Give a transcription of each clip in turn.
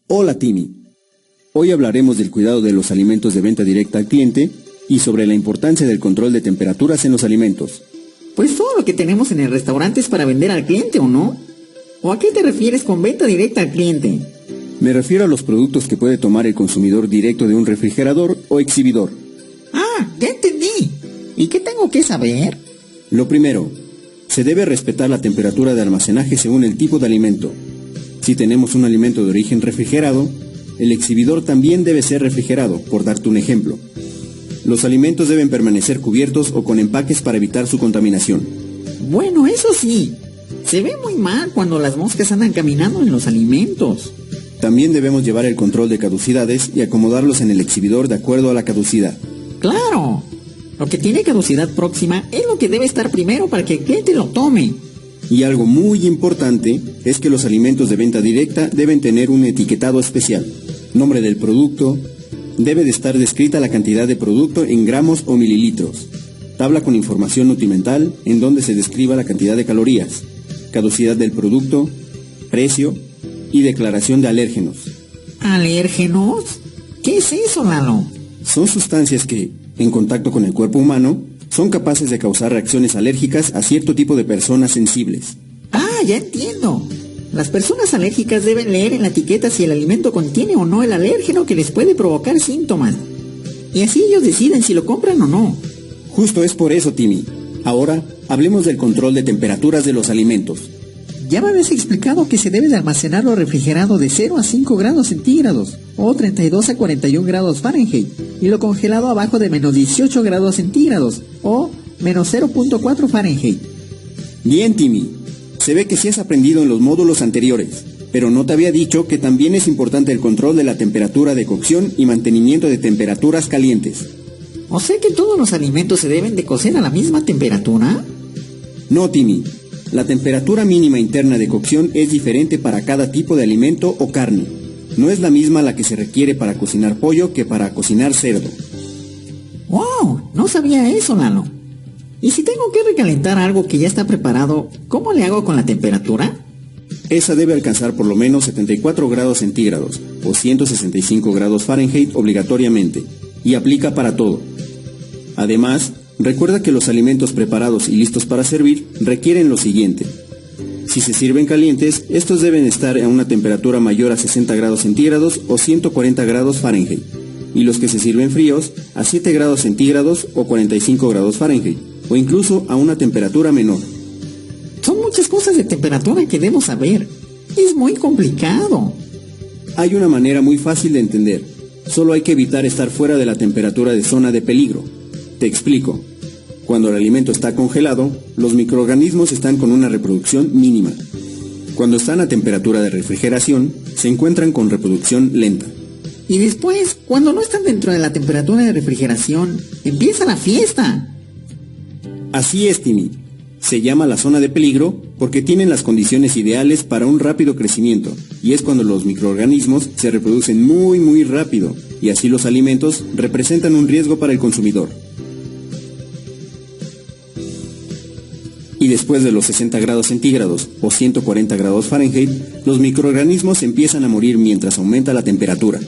Hola Timmy, hoy hablaremos del cuidado de los alimentos de venta directa al cliente y sobre la importancia del control de temperaturas en los alimentos. Pues todo lo que tenemos en el restaurante es para vender al cliente, ¿o no? ¿O a qué te refieres con venta directa al cliente? Me refiero a los productos que puede tomar el consumidor directo de un refrigerador o exhibidor. Ah, ya entendí. ¿Y qué tengo que saber? Lo primero, se debe respetar la temperatura de almacenaje según el tipo de alimento. Si tenemos un alimento de origen refrigerado, el exhibidor también debe ser refrigerado, por darte un ejemplo. Los alimentos deben permanecer cubiertos o con empaques para evitar su contaminación. Bueno, eso sí. Se ve muy mal cuando las moscas andan caminando en los alimentos. También debemos llevar el control de caducidades y acomodarlos en el exhibidor de acuerdo a la caducidad. ¡Claro! Lo que tiene caducidad próxima es lo que debe estar primero para que el cliente lo tome. Y algo muy importante es que los alimentos de venta directa deben tener un etiquetado especial. Nombre del producto, debe de estar descrita la cantidad de producto en gramos o mililitros. Tabla con información nutrimental en donde se describa la cantidad de calorías, caducidad del producto, precio y declaración de alérgenos. ¿Alérgenos? ¿Qué es eso, Lalo? Son sustancias que, en contacto con el cuerpo humano, son capaces de causar reacciones alérgicas a cierto tipo de personas sensibles. Ah, ya entiendo. Las personas alérgicas deben leer en la etiqueta si el alimento contiene o no el alérgeno que les puede provocar síntomas. Y así ellos deciden si lo compran o no. Justo es por eso, Timmy. Ahora, hablemos del control de temperaturas de los alimentos. Ya me habías explicado que se debe de almacenarlo refrigerado de 0 a 5 grados centígrados o 32 a 41 grados Fahrenheit y lo congelado abajo de menos 18 grados centígrados o menos 0.4 Fahrenheit. Bien, Timmy. Se ve que sí has aprendido en los módulos anteriores, pero no te había dicho que también es importante el control de la temperatura de cocción y mantenimiento de temperaturas calientes. ¿O sea que todos los alimentos se deben de cocer a la misma temperatura? No, Timmy. La temperatura mínima interna de cocción es diferente para cada tipo de alimento o carne. No es la misma la que se requiere para cocinar pollo que para cocinar cerdo. ¡Wow! No sabía eso, Lalo. ¿Y si tengo que recalentar algo que ya está preparado, cómo le hago con la temperatura? Esa debe alcanzar por lo menos 74 grados centígrados o 165 grados Fahrenheit obligatoriamente, y aplica para todo. Además, recuerda que los alimentos preparados y listos para servir requieren lo siguiente. Si se sirven calientes, estos deben estar a una temperatura mayor a 60 grados centígrados o 140 grados Fahrenheit, y los que se sirven fríos a 7 grados centígrados o 45 grados Fahrenheit, o incluso a una temperatura menor. Son muchas cosas de temperatura que debo saber. Es muy complicado. Hay una manera muy fácil de entender. Solo hay que evitar estar fuera de la temperatura de zona de peligro. Te explico. Cuando el alimento está congelado, los microorganismos están con una reproducción mínima. Cuando están a temperatura de refrigeración, se encuentran con reproducción lenta. Y después, cuando no están dentro de la temperatura de refrigeración, empieza la fiesta. Así es, Timmy. Se llama la zona de peligro porque tienen las condiciones ideales para un rápido crecimiento, y es cuando los microorganismos se reproducen muy rápido, y así los alimentos representan un riesgo para el consumidor. Y después de los 60 grados centígrados o 140 grados Fahrenheit, los microorganismos empiezan a morir mientras aumenta la temperatura.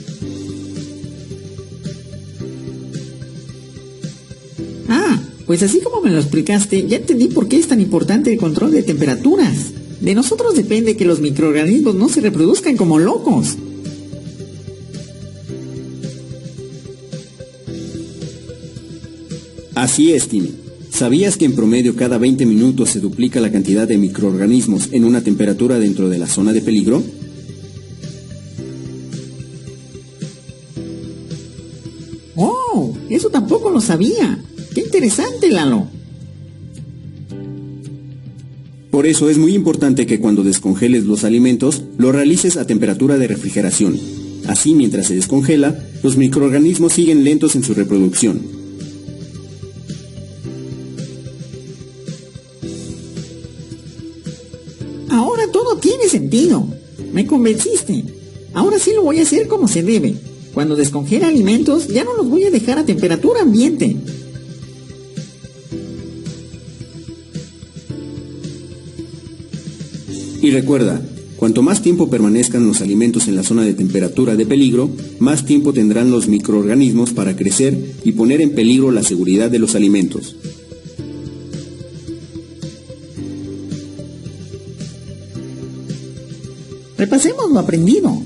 Ah, pues así como me lo explicaste, ya entendí por qué es tan importante el control de temperaturas. De nosotros depende que los microorganismos no se reproduzcan como locos. Así es, Timmy. ¿Sabías que en promedio cada 20 minutos se duplica la cantidad de microorganismos en una temperatura dentro de la zona de peligro? ¡Oh! Eso tampoco lo sabía. ¡Qué interesante, Lalo! Por eso es muy importante que cuando descongeles los alimentos, lo realices a temperatura de refrigeración. Así, mientras se descongela, los microorganismos siguen lentos en su reproducción. Ahora todo tiene sentido. Me convenciste. Ahora sí lo voy a hacer como se debe. Cuando descongele alimentos, ya no los voy a dejar a temperatura ambiente. Y recuerda, Cuanto más tiempo permanezcan los alimentos en la zona de temperatura de peligro, más tiempo tendrán los microorganismos para crecer y poner en peligro la seguridad de los alimentos. Repasemos lo aprendido.